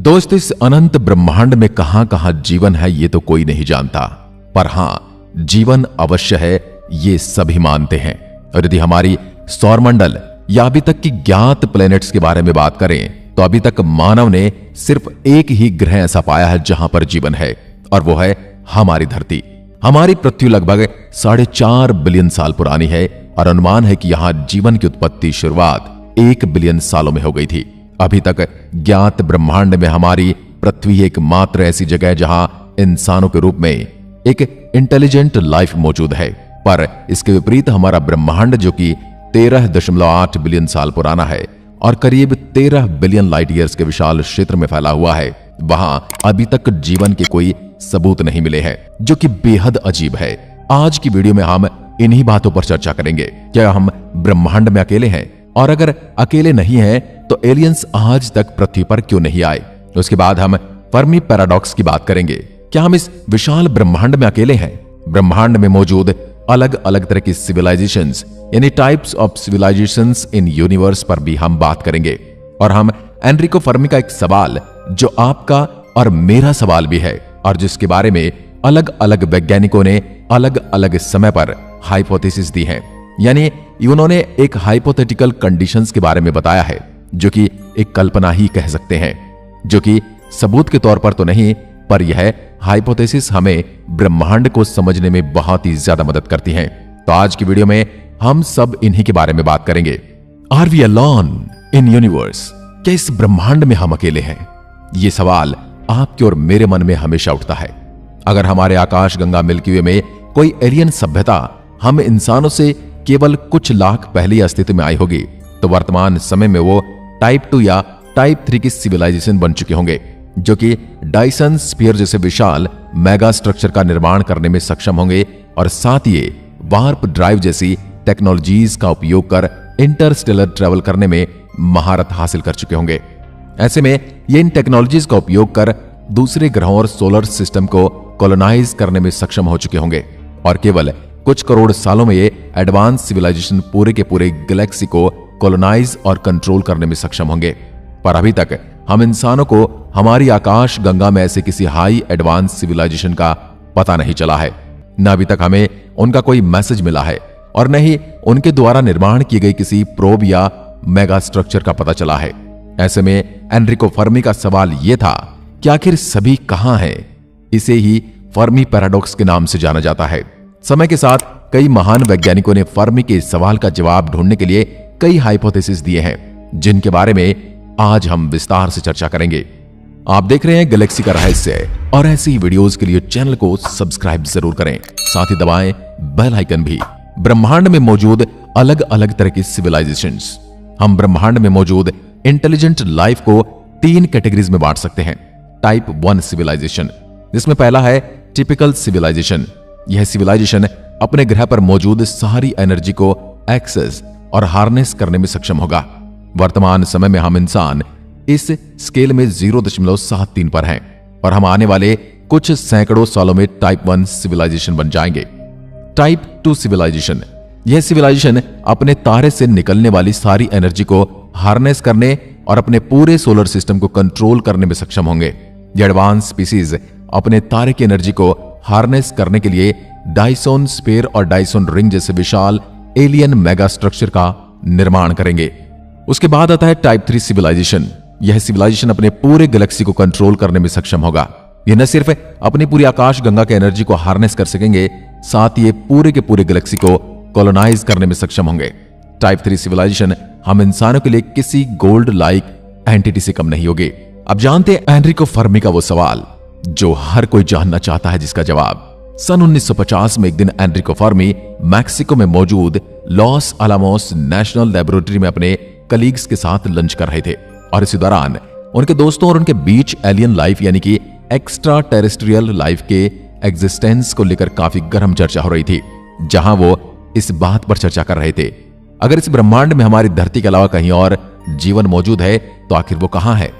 दोस्त, इस अनंत ब्रह्मांड में कहां कहां जीवन है ये तो कोई नहीं जानता, पर हां जीवन अवश्य है ये सभी मानते हैं। और यदि हमारी सौरमंडल या अभी तक की ज्ञात प्लैनेट्स के बारे में बात करें तो अभी तक मानव ने सिर्फ एक ही ग्रह ऐसा पाया है जहां पर जीवन है, और वो है हमारी धरती। हमारी पृथ्वी लगभग 4.5 बिलियन साल पुरानी है और अनुमान है कि यहां जीवन की उत्पत्ति शुरुआत 1 बिलियन सालों में हो गई थी। अभी तक ज्ञात ब्रह्मांड में हमारी पृथ्वी एकमात्र ऐसी जगह है जहां इंसानों के रूप में एक इंटेलिजेंट लाइफ मौजूद है। पर इसके विपरीत हमारा ब्रह्मांड, जो कि 13.8 बिलियन साल पुराना है और करीब 13 बिलियन लाइट ईयर्स के विशाल क्षेत्र में फैला हुआ है, वहां अभी तक जीवन के कोई सबूत नहीं मिले हैं, जो कि बेहद अजीब है। आज की वीडियो में हम इन्हीं बातों पर चर्चा करेंगे। क्या हम ब्रह्मांड में अकेले हैं? और अगर अकेले नहीं हैं तो एलियंस आज तक पृथ्वी पर क्यों नहीं आए? उसके बाद हम फर्मी पैराडॉक्स की बात करेंगे। क्या हम इस विशाल ब्रह्मांड में अकेले हैं? ब्रह्मांड में मौजूद अलग अलग तरह की सिविलाइजेशंस यानी types of civilizations in universe पर भी हम बात करेंगे। और हम एनरिको फर्मी का एक सवाल, जो आपका और मेरा सवाल भी है और जिसके बारे में अलग अलग वैज्ञानिकों ने अलग अलग समय पर हाइपोथेसिस दी है, यानी उन्होंने एक हाइपोथेटिकल कंडीशंस के बारे में बताया है, जो कि एक कल्पना ही कह सकते हैं, जो कि सबूत के तौर पर तो नहीं, पर यह हाइपोथेसिस हमें ब्रह्मांड को समझने में बहुत ही ज्यादा मदद करती हैं। तो आज की वीडियो में हम सब इन्हीं के बारे में बात करेंगे। Are we alone in universe? क्या इस ब्रह्मांड में हम अकेले हैं? यह सवाल आपके और मेरे मन में हमेशा उठता है। अगर हमारे आकाश गंगा मिल्की वे में कोई एलियन सभ्यता हम इंसानों से केवल कुछ लाख पहले अस्तित्व में आई होगी, तो वर्तमान समय में वो टाइप 2 या टाइप 3 की सिविलाइजेशन बन चुके होंगे, जो कि डायसन स्फीयर जैसे विशाल मेगा स्ट्रक्चर का निर्माण करने में सक्षम होंगे और साथ ही वार्प ड्राइव जैसी टेक्नोलॉजीज का उपयोग कर इंटरस्टेलर ट्रेवल करने में महारत हासिल कर चुके होंगे। ऐसे में ये इन टेक्नोलॉजीज का उपयोग कर दूसरे ग्रहों और सोलर सिस्टम को कॉलोनाइज करने में सक्षम हो चुके होंगे और केवल कुछ करोड़ सालों में ये एडवांस सिविलाइजेशन पूरे के पूरे गैलेक्सी को कॉलोनाइज और कंट्रोल करने में सक्षम होंगे। पर अभी तक हम इंसानों को हमारी आकाश गंगा में ऐसे किसी हाई एडवांस सिविलाइजेशन का पता नहीं चला है। न अभी तक हमें उनका कोई मैसेज मिला है और न ही उनके द्वारा निर्माण की गई किसी प्रोब या मेगा स्ट्रक्चर का पता चला है। ऐसे में एनरिको फर्मी का सवाल यह था कि आखिर सभी कहां हैं? इसे ही फर्मी पैराडॉक्स के नाम से जाना जाता है। समय के साथ कई महान वैज्ञानिकों ने फर्मी के इस सवाल का जवाब ढूंढने के लिए कई हाइपोथेसिस दिए हैं, जिनके बारे में आज हम विस्तार से चर्चा करेंगे। आप देख रहे हैं गैलेक्सी का रहस्य, और ऐसी ही वीडियोस के लिए चैनल को सब्सक्राइब जरूर करें, साथ ही दबाएं बेल आइकन भी। ब्रह्मांड में मौजूद अलग अलग तरह की सिविलाइजेशंस। हम ब्रह्मांड में मौजूद इंटेलिजेंट लाइफ को 3 कैटेगरीज में बांट सकते हैं। टाइप 1 सिविलाइजेशन, जिसमें पहला है टिपिकल सिविलाइजेशन। यह सिविलाइजेशन अपने ग्रह पर मौजूद सारी एनर्जी को एक्सेस और हार्नेस करने में सक्षम होगा। वर्तमान समय में हम इंसान इस स्केल में 0.73 पर हैं और हम आने वाले कुछ सैकड़ों सालों में टाइप 1 सिविलाइजेशन बन जाएंगे। टाइप 2 सिविलाइजेशन, यह सिविलाइजेशन अपने तारे से निकलने वाली सारी एनर्जी को हार्नेस करने और अपने पूरे सोलर सिस्टम को कंट्रोल करने में सक्षम होंगे। ये एडवांस स्पीसीज अपने तारे की एनर्जी को हार्नेस करने के लिए डायसन स्फीयर और डायसन रिंग जैसे विशाल एलियन मेगा स्ट्रक्चर का निर्माण करेंगे। उसके बाद आता है टाइप 3 सिविलाइजेशन। यह सिविलाइजेशन अपने पूरे गैलेक्सी को कंट्रोल करने में सक्षम होगा। यह न सिर्फ अपनी पूरी आकाश गंगा की एनर्जी को हार्नेस कर सकेंगे, साथ ही पूरे के पूरे गैलेक्सी को कॉलोनाइज करने में सक्षम होंगे। टाइप 3 सिविलाइजेशन हम इंसानों के लिए किसी गोल्ड लाइक एंटिटी से कम नहीं होगी। अब जानते हैं एनरिको फर्मी का वो सवाल जो हर कोई जानना चाहता है, जिसका जवाब सन 1950 में एक दिन एनरिको फर्मी मैक्सिको में मौजूद लॉस अलामोस नेशनल लेबोरेटरी में अपने कलीग्स के साथ लंच कर रहे थे और इसी दौरान उनके दोस्तों और उनके बीच एलियन लाइफ यानी कि एक्स्ट्रा टेरेस्ट्रियल लाइफ के एग्जिस्टेंस को लेकर काफी गर्म चर्चा हो रही थी, जहां वो इस बात पर चर्चा कर रहे थे, अगर इस ब्रह्मांड में हमारी धरती के अलावा कहीं और जीवन मौजूद है तो आखिर वो कहां है?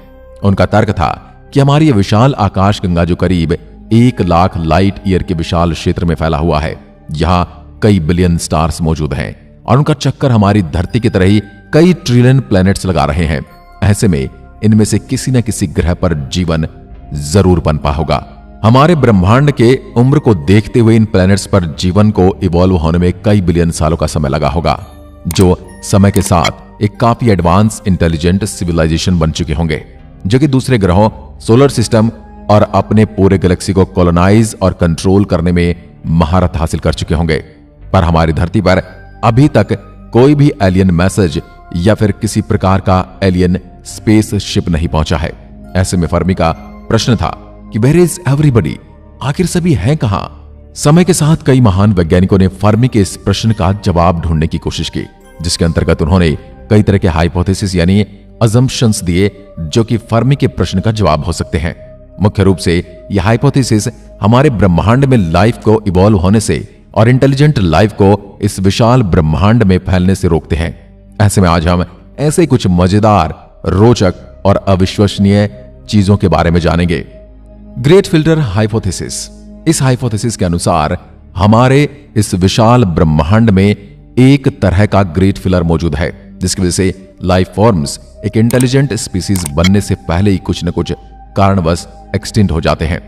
उनका तर्क था कि हमारी यह विशाल आकाश गंगा, जो करीब 1 लाख लाइट ईयर के विशाल क्षेत्र में फैला हुआ है, यहां कई बिलियन स्टार्स मौजूद हैं और उनका चक्कर हमारी धरती की तरह ही कई ट्रिलियन प्लैनेट्स लगा रहे हैं। ऐसे में इनमें से किसी न किसी ग्रह पर जीवन जरूर पनपा होगा। हमारे ब्रह्मांड के उम्र को देखते हुए इन प्लैनेट्स पर जीवन को इवॉल्व होने में कई बिलियन सालों का समय लगा होगा, जो समय के साथ एक काफी एडवांस इंटेलिजेंट सिविलाइजेशन बन चुके होंगे, जो कि दूसरे ग्रहों, सोलर सिस्टम और अपने पूरे गैलेक्सी को कॉलोनाइज और कंट्रोल करने में महारत हासिल कर चुके होंगे। पर हमारी धरती पर अभी तक कोई भी एलियन मैसेज या फिर किसी प्रकार का एलियन स्पेस शिप नहीं पहुंचा है। ऐसे में फर्मी का प्रश्न था कि वेयर इज एवरीबॉडी, आखिर सभी हैं कहां? समय के साथ कई महान वैज्ञानिकों ने फर्मी के इस प्रश्न का जवाब ढूंढने की कोशिश की, जिसके अंतर्गत उन्होंने कई तरह के हाइपोथेसिस यानी अजम्पशंस दिए, जो कि फर्मी के प्रश्न का जवाब हो सकते हैं। मुख्य रूप से यह हाइपोथेसिस हमारे ब्रह्मांड में लाइफ को इवॉल्व होने से और इंटेलिजेंट लाइफ को इस विशाल ब्रह्मांड में फैलने से रोकते हैं। ऐसे में आज हम ऐसे कुछ मजेदार, रोचक और अविश्वसनीय चीजों के बारे में जानेंगे। Great filter hypothesis. इस हाइपोथेसिस के अनुसार हमारे इस विशाल ब्रह्मांड में एक तरह का ग्रेट फिलर मौजूद है, जिसकी वजह से लाइफ फॉर्म्स एक इंटेलिजेंट स्पीसीज बनने से पहले ही कुछ न कुछ कारणवश एक्सटिंक्ट हो जाते हैं।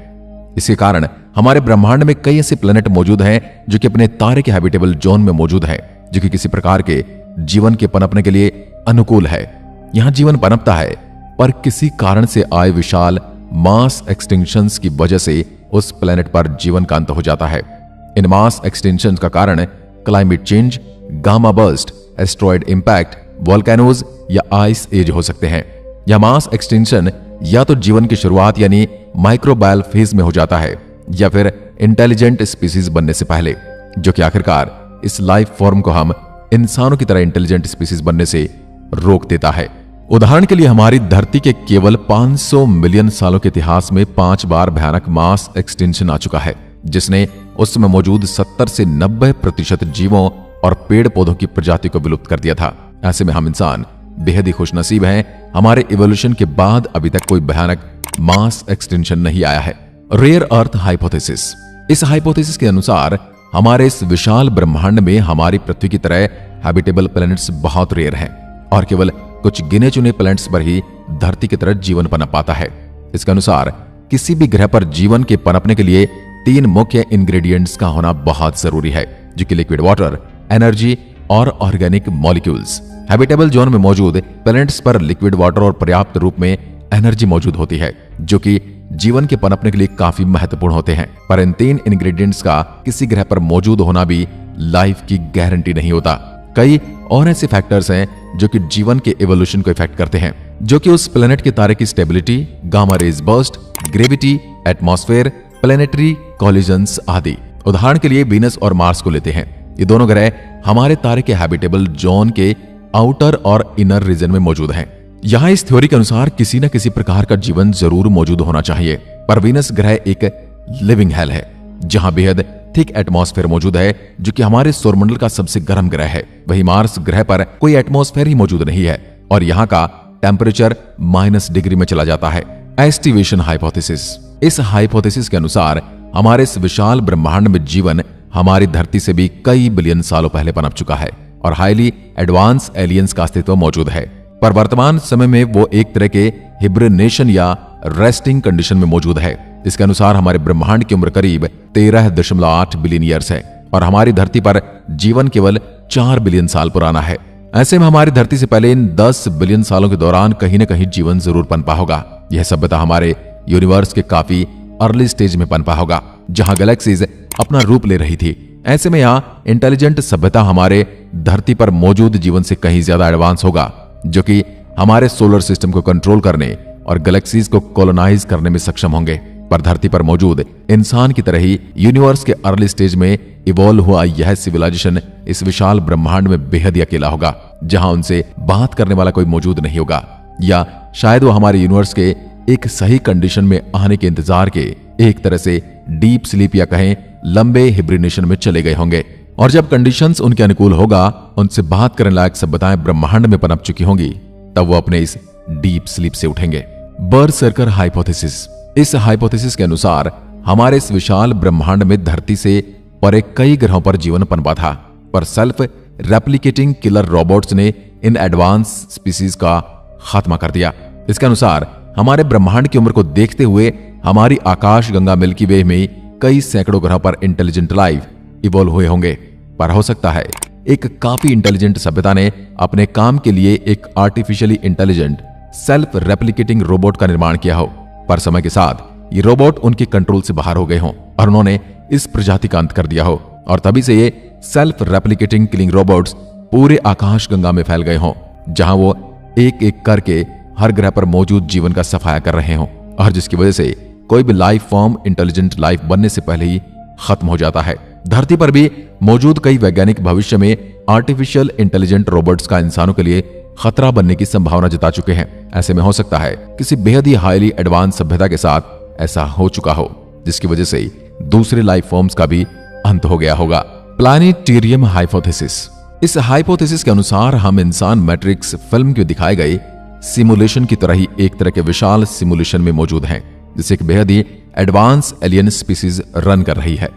इसी कारण हमारे ब्रह्मांड में कई ऐसे प्लैनेट मौजूद हैं जो कि अपने तारे के हैबिटेबल जोन में मौजूद हैं, जो कि किसी प्रकार के जीवन के पनपने के लिए अनुकूल है। यहां जीवन पनपता है, पर किसी कारण से आए विशाल मास एक्सटिंक्शंस की वजह से उस प्लैनेट पर जीवन का अंत हो जाता है। इन मास एक्सटिंक्शंस का कारण climate change, gamma burst, asteroid impact, volcanoes या आइस एज हो सकते हैं। यह मास एक्सटिंक्शन या तो जीवन की शुरुआत यानी माइक्रोबायल फेज में हो जाता है, या फिर इंटेलिजेंट स्पीसीज बनने से पहले, जो कि आखिरकार इस लाइफ फॉर्म को हम इंसानों की तरह इंटेलिजेंट स्पीसीज बनने से रोक देता है। उदाहरण के लिए हमारी धरती के केवल 500 मिलियन सालों के इतिहास में 5 बार भयानक मास एक्सटिंक्शन आ चुका है, जिसने उस समय मौजूद 70 से 90% जीवों और पेड़ पौधों की प्रजाति को विलुप्त कर दिया था। ऐसे में हम इंसान बेहद ही खुशनसीब हैं, हमारे इवोल्यूशन के बाद अभी तक कोई भयानक मास एक्सटिंक्शन नहीं आया है। Rare earth hypothesis. इस हाइपोथेसिस के अनुसार हमारे इस विशाल ब्रह्मांड में हमारी पृथ्वी की तरह हैबिटेबल प्लैनेट्स बहुत रेयर हैं और केवल कुछ गिने चुने प्लैनेट्स पर ही धरती की तरह जीवन पनप पाता है। इसके अनुसार किसी भी ग्रह पर जीवन के पनपने के लिए 3 मुख्य इंग्रेडिएंट्स का होना बहुत जरूरी है, जो कि लिक्विड वाटर, एनर्जी और ऑर्गेनिक मॉलिक्यूल्स। हैबिटेबल जोन में मौजूद प्लैनेट्स पर लिक्विड वाटर और पर्याप्त रूप में एनर्जी मौजूद होती है, जो कि जीवन के पनपने के लिए काफी महत्वपूर्ण होते हैं। पर इन 3 इंग्रेडिएंट्स का किसी ग्रह पर मौजूद होना भी लाइफ की गारंटी नहीं होता। कई और ऐसे फैक्टर्स हैं जो कि जीवन के इवोल्यूशन को इफेक्ट करते हैं, जो कि उस प्लैनेट के तारे की stability, gamma rays burst, gravity, atmosphere, planetary collisions आदि। उदाहरण के लिए वीनस और मार्स को लेते हैं। ये दोनों ग्रह हमारे तारे के हैबिटेबल जोन के आउटर और इनर रीजन में मौजूद हैं। यहां इस थ्योरी के अनुसार किसी न किसी प्रकार का जीवन जरूर मौजूद होना चाहिए। पर वीनस ग्रह एक लिविंग हेल है, जहां बेहद थिक एटमॉस्फेयर मौजूद है, जो कि हमारे सौरमंडल का सबसे गर्म ग्रह है। वहीं मार्स ग्रह पर कोई एटमॉस्फेयर ही मौजूद नहीं है और यहां का टेम्परेचर -डिग्री में चला जाता है। Aestivation hypothesis. इस हाइपोथेसिस के अनुसार हमारे इस विशाल ब्रह्मांड में जीवन हमारी धरती से भी कई बिलियन सालों पहले पनप चुका है और हाईली एडवांस एलियंस का अस्तित्व मौजूद है। पर वर्तमान समय में वो एक तरह के हिब्रेनेशन या रेस्टिंग कंडीशन में मौजूद है। इसके अनुसार हमारे ब्रह्मांड की उम्र करीब 13.8 बिलियन ईयर्स है और हमारी धरती पर जीवन केवल 4 बिलियन साल पुराना है। ऐसे में हमारी धरती से पहले इन 10 बिलियन सालों के दौरान कहीं न कहीं जीवन जरूर पनपा होगा। यह सभ्यता हमारे यूनिवर्स के काफी अर्ली स्टेज में पनपा होगा, जहां गैलेक्सीज अपना रूप ले रही थी। ऐसे में यहाँ इंटेलिजेंट सभ्यता हमारे धरती पर मौजूद जीवन से कहीं ज्यादा एडवांस होगा, जो कि हमारे सोलर सिस्टम को कंट्रोल करने और गैलेक्सीज को कॉलोनाइज करने में सक्षम होंगे। पर धरती पर मौजूद इंसान की तरह ही यूनिवर्स के अर्ली स्टेज में इवॉल्व हुआ यह सिविलाइजेशन इस विशाल ब्रह्मांड में बेहद ही अकेला होगा, जहां उनसे बात करने वाला कोई मौजूद नहीं होगा, या शायद वो हमारे यूनिवर्स के एक सही कंडीशन में आने के इंतजार के एक तरह से डीप स्लीप या कहें लंबे हिब्रेनेशन में चले गए होंगे। और जब कंडीशंस उनके अनुकूल होगा, उनसे बात करने लायक सभ्यताएं ब्रह्मांड में पनप चुकी होंगी, तब वो अपने इस डीप स्लीप से उठेंगे। बरसर्कर हाइपोथेसिस। इस हाइपोथेसिस के अनुसार हमारे इस विशाल ब्रह्मांड में धरती से परे कई ग्रहों पर जीवन पनपा था, पर सेल्फ रेप्लिकेटिंग किलर रोबोट्स ने इन एडवांस स्पीसीज का खात्मा कर दिया। इसके अनुसार हमारे ब्रह्मांड की उम्र को देखते हुए हमारी आकाश गंगा मिल्की वे में कई सैकड़ों ग्रह पर इंटेलिजेंट लाइफ इवॉल्व हुए होंगे। पर हो सकता है एक काफी इंटेलिजेंट सभ्यता ने अपने काम के लिए एक artificially intelligent self replicating robot का निर्माण किया हो, पर समय के साथ ये रोबोट उनके कंट्रोल से बाहर हो गए हों और उन्होंने इस प्रजाति का अंत कर दिया हो, और तभी से ये सेल्फ रेप्लिकेटिंग किलिंग रोबोट्स पूरे आकाश गंगा में फैल गए हों, जहां वो एक एक करके हर ग्रह पर मौजूद जीवन का सफाया कर रहे हों, और जिसकी वजह से कोई भी लाइफ फॉर्म इंटेलिजेंट लाइफ बनने से पहले ही खत्म हो जाता है। धरती पर भी मौजूद कई वैज्ञानिक भविष्य में आर्टिफिशियल इंटेलिजेंट रोबोट्स का इंसानों के लिए खतरा बनने की संभावना जता चुके हैं। ऐसे में हो सकता है किसी बेहद ही हाईली एडवांस सभ्यता के साथ ऐसा हो चुका हो, जिसकी वजह से दूसरे लाइफ फॉर्म्स का भी अंत हो गया होगा। Planetarium hypothesis. इस हाइपोथेसिस के अनुसार हम इंसान मैट्रिक्स फिल्म के दिखाए गए सिमुलेशन की तरह ही एक तरह के विशाल सिमुलेशन में मौजूद हैं, जिसे एक बेहद ही एडवांस एलियन स्पीसीज रन कर रही है,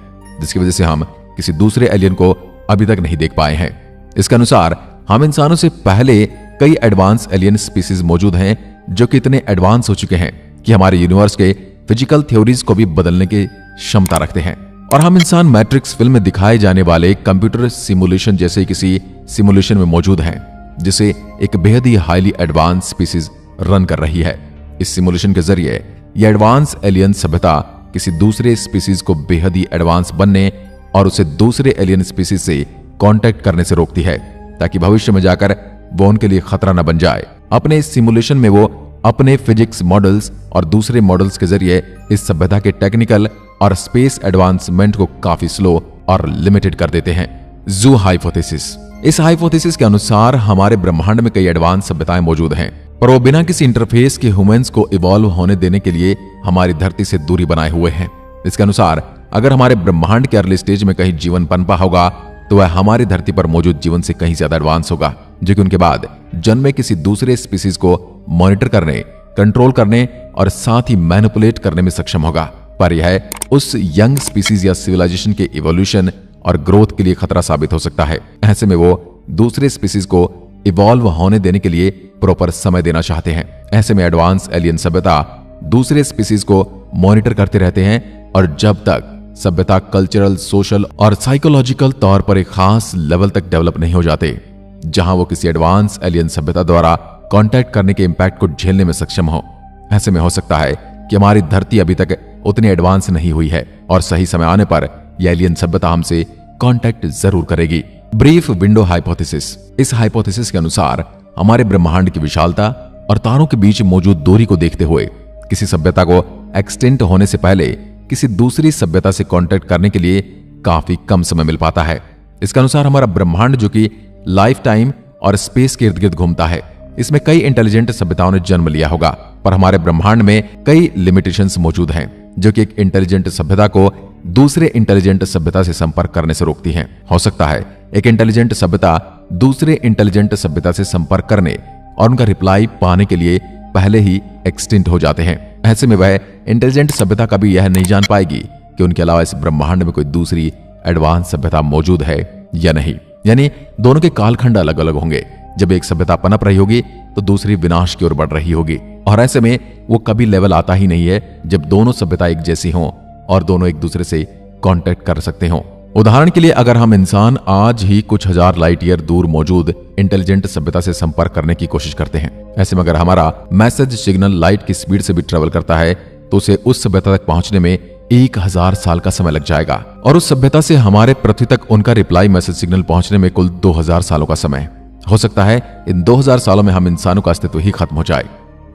जिसकी वजह से हम किसी दूसरे एलियन को अभी तक नहीं देख पाए हैं। इसके अनुसार हम इंसानों से पहले कई एडवांस एलियन स्पीसीज मौजूद हैं जो कि इतने एडवांस हो चुके हैं कि हमारे यूनिवर्स के फिजिकल थ्योरीज को भी बदलने की क्षमता रखते हैं। और हम इंसान मैट्रिक्स फिल्म में दिखाए जाने वाले कंप्यूटर सिमुलेशन जैसे किसी सिमुलेशन में मौजूद हैं, जिसे एक बेहद ही हाईली एडवांस स्पीसीज रन कर रही है। इस सिमुलेशन के जरिए यह एडवांस एलियन सभ्यता किसी दूसरे स्पीसीज को बेहद ही एडवांस बनने और उसे दूसरे एलियन स्पीसीज से कांटेक्ट करने से रोकती है, ताकि भविष्य में जाकर वो उनके लिए खतरा न बन जाए। अपने इस सिमुलेशन में वो अपने फिजिक्स मॉडल्स और दूसरे मॉडल्स के जरिए इस सभ्यता के टेक्निकल और स्पेस एडवांसमेंट को काफी स्लो और लिमिटेड कर देते हैं। जू हाइपोथेसिस। इस हाइपोथेसिस के अनुसार हमारे ब्रह्मांड में कई एडवांस सभ्यताएं मौजूद हैं, पर वो बिना किसी इंटरफेस के ह्यूमंस को इवॉल्व होने देने के लिए हमारी धरती से दूरी बनाए हुए हैं। इसके अनुसार अगर हमारे ब्रह्मांड के अर्ली स्टेज में कहीं जीवन पनपा होगा तो वह हमारी धरती पर मौजूद जीवन से कहीं ज्यादा एडवांस होगा, जो कि उनके बाद जन्मे किसी दूसरे स्पीसीज को मॉनिटर करने, कंट्रोल करने और साथ ही मैनिपुलेट करने में सक्षम होगा। पर यह उस यंग स्पीसीज या सिविलाइजेशन के इवोल्यूशन और ग्रोथ के लिए खतरा साबित हो सकता है। ऐसे में वो दूसरे स्पीसीज को इवॉल्व होने देने के लिए प्रॉपर समय देना चाहते हैं। ऐसे में एडवांस एलियन सभ्यता दूसरे स्पीसीज को मॉनिटर करते रहते हैं, और जब तक सभ्यता कल्चरल, सोशल और साइकोलॉजिकल तौर पर एक खास लेवल तक डेवलप नहीं हो जाते जहां वो किसी एडवांस एलियन सभ्यता द्वारा कांटेक्ट करने के इंपैक्ट को झेलने में सक्षम हो। ऐसे में हो सकता है कि हमारी धरती अभी तक उतनी एडवांस नहीं हुई है और सही समय आने पर यह एलियन सभ्यता हमसे कांटेक्ट जरूर करेगी। Brief window hypothesis. इस हाइपोथेसिस के अनुसार हमारे ब्रह्मांड की विशालता और तारों के बीच मौजूद दूरी को देखते हुए किसी सभ्यता को एक्सटेंट होने से पहले किसी दूसरी सभ्यता से कांटेक्ट करने के लिए काफी कम समय मिल पाता है। इसके अनुसार हमारा ब्रह्मांड, जो कि लाइफ टाइम और स्पेस के इर्द गिर्द घूमता है, इसमें कई इंटेलिजेंट सभ्यताओं ने जन्म लिया होगा, पर हमारे ब्रह्मांड में कई लिमिटेशंस मौजूद हैं जो कि एक इंटेलिजेंट सभ्यता को दूसरे इंटेलिजेंट सभ्यता से संपर्क करने से रोकती हैं। हो सकता है एक इंटेलिजेंट सभ्यता दूसरे इंटेलिजेंट सभ्यता से संपर्क करने और उनका रिप्लाई पाने के लिए पहले ही एक्सटिंक्ट हो जाते हैं। ऐसे में वह इंटेलिजेंट सभ्यता कभी यह नहीं जान पाएगी कि उनके अलावा इस ब्रह्मांड में कोई दूसरी एडवांस सभ्यता मौजूद है या नहीं। यानी दोनों के कालखंड अलग अलग होंगे। जब एक सभ्यता पनप रही होगी तो दूसरी विनाश की ओर बढ़ रही होगी, और ऐसे में वो कभी लेवल आता ही नहीं है जब दोनों सभ्यता एक जैसी हों और दोनों एक दूसरे से कांटेक्ट कर सकते हों। उदाहरण के लिए अगर हम इंसान आज ही कुछ हजार लाइट ईयर दूर मौजूद इंटेलिजेंट सभ्यता से संपर्क करने की कोशिश करते हैं, ऐसे में अगर हमारा मैसेज सिग्नल लाइट की स्पीड से भी ट्रेवल करता है तो उसे उस सभ्यता तक पहुंचने में 1000 साल का समय लग जाएगा, और उस सभ्यता से हमारे पृथ्वी तक उनका रिप्लाई मैसेज सिग्नल पहुंचने में कुल 2000 सालों का समय। हो सकता है इन 2000 सालों में हम इंसानों का अस्तित्व ही खत्म हो जाए।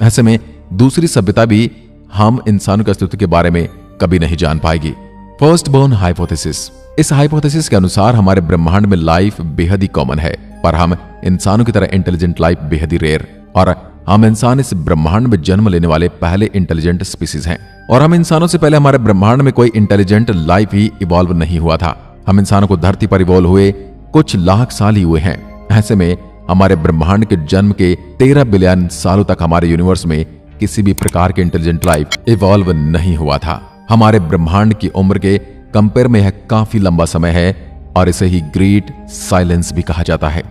ऐसे में दूसरी सभ्यता भी हम इंसानों के अस्तित्व के बारे में कभी नहीं जान पाएगी। First born hypothesis. इस हाइपोथेसिस के अनुसार हमारे ब्रह्मांड में लाइफ बेहद ही कॉमन है, पर हम इंसानों की तरह इंटेलिजेंट लाइफ बेहद ही रेयर, और हम इंसान इस ब्रह्मांड में जन्म लेने वाले पहले इंटेलिजेंट स्पीसीज हैं। और हम इंसानों से पहले हमारे ब्रह्मांड में कोई इंटेलिजेंट लाइफ ही इवॉल्व नहीं हुआ था। हम इंसानों को धरती पर इवॉल्व हुए कुछ लाख साल ही हुए हैं। ऐसे में हमारे ब्रह्मांड के जन्म के 13 बिलियन सालों तक हमारे यूनिवर्स में किसी भी प्रकार के इंटेलिजेंट लाइफ इवॉल्व नहीं हुआ था। हमारे ब्रह्मांड की उम्र के कंपेयर में यह काफी लंबा समय है, और इसे ही ग्रेट साइलेंस भी कहा जाता है।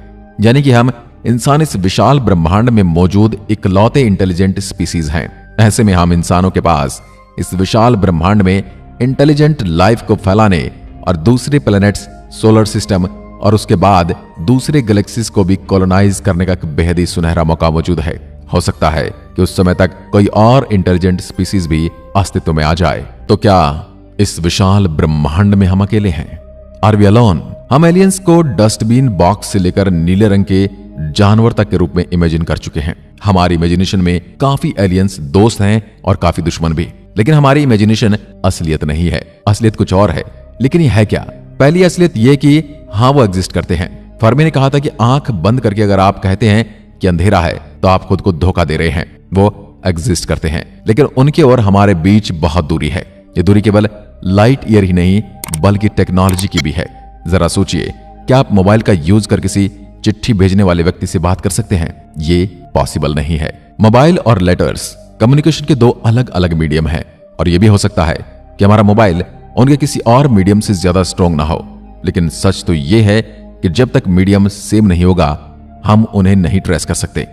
यानी कि हम इंसान इस विशाल ब्रह्मांड में मौजूद इकलौते इंटेलिजेंट स्पीसीज हैं। ऐसे में हम इंसानों के पास इस विशाल ब्रह्मांड में इंटेलिजेंट लाइफ को फैलाने और दूसरे प्लैनेट्स, सोलर सिस्टम और उसके बाद दूसरे गैलेक्सीज को भी कॉलोनाइज करने का एक बेहद ही सुनहरा मौका मौजूद है। हो सकता है कि उस समय तक कोई और इंटेलिजेंट स्पीसीज भी अस्तित्व में आ जाए। तो क्या इस विशाल ब्रह्मांड में हम अकेले हैं? Are we alone? हम एलियंस को डस्टबिन बॉक्स से लेकर नीले रंग के जानवर तक के रूप में इमेजिन कर चुके हैं। हमारी इमेजिनेशन में काफी एलियंस दोस्त हैं और काफी दुश्मन भी, लेकिन हमारी इमेजिनेशन असलियत नहीं है। असलियत कुछ और है। लेकिन ये है क्या? पहली असलियत ये कि हाँ, वो एग्जिस्ट करते हैं। फर्मी ने कहा था कि आंख बंद करके अगर आप कहते हैं कि अंधेरा है तो आप खुद को धोखा दे रहे हैं। वो एग्जिस्ट करते हैं, लेकिन उनके और हमारे बीच बहुत दूरी है। ये दूरी केवल लाइट ईयर ही नहीं बल्कि टेक्नोलॉजी की भी है। जरा सोचिए, क्या आप मोबाइल का यूज कर किसी चिट्ठी भेजने वाले व्यक्ति से बात कर सकते हैं? ये पॉसिबल नहीं है। मोबाइल और लेटर्स कम्युनिकेशन के दो अलग अलग मीडियम हैं, और यह भी हो सकता है कि हमारा मोबाइल उनके किसी और मीडियम से ज्यादा स्ट्रॉन्ग ना हो। लेकिन सच तो यह है कि जब तक मीडियम सेम नहीं होगा, हम उन्हें नहीं ट्रेस कर सकते,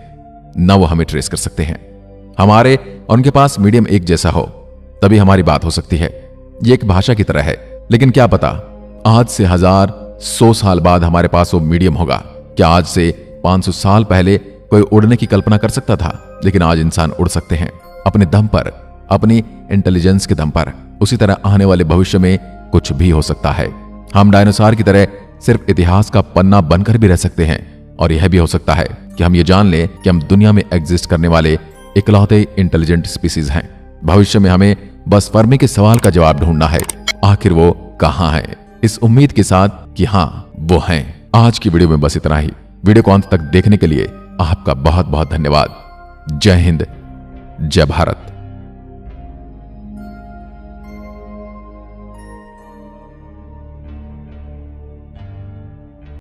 न वो हमें ट्रेस कर सकते हैं। हमारे और उनके पास मीडियम एक जैसा हो तभी हमारी बात हो सकती है। ये एक भाषा की तरह है, लेकिन क्या पता आज से 1000-100 साल बाद हमारे पास वो मीडियम होगा। क्या आज से 500 साल पहले कोई उड़ने की कल्पना कर सकता था? लेकिन आज इंसान उड़ सकते हैं अपने दम पर, अपनी इंटेलिजेंस के दम पर। उसी तरह आने वाले भविष्य में कुछ भी हो सकता है। हम डायनासोर की तरह सिर्फ इतिहास का पन्ना बनकर भी रह सकते हैं, और यह भी हो सकता है कि हम ये जान लें कि हम दुनिया में एग्जिस्ट करने वाले इकलौते इंटेलिजेंट स्पीसीज हैं। भविष्य में हमें बस फर्मी के सवाल का जवाब ढूंढना है, आखिर वो कहां है, इस उम्मीद के साथ कि हां वो हैं। आज की वीडियो में बस इतना ही। वीडियो को अंत तक देखने के लिए आपका बहुत बहुत धन्यवाद। जय हिंद, जय भारत।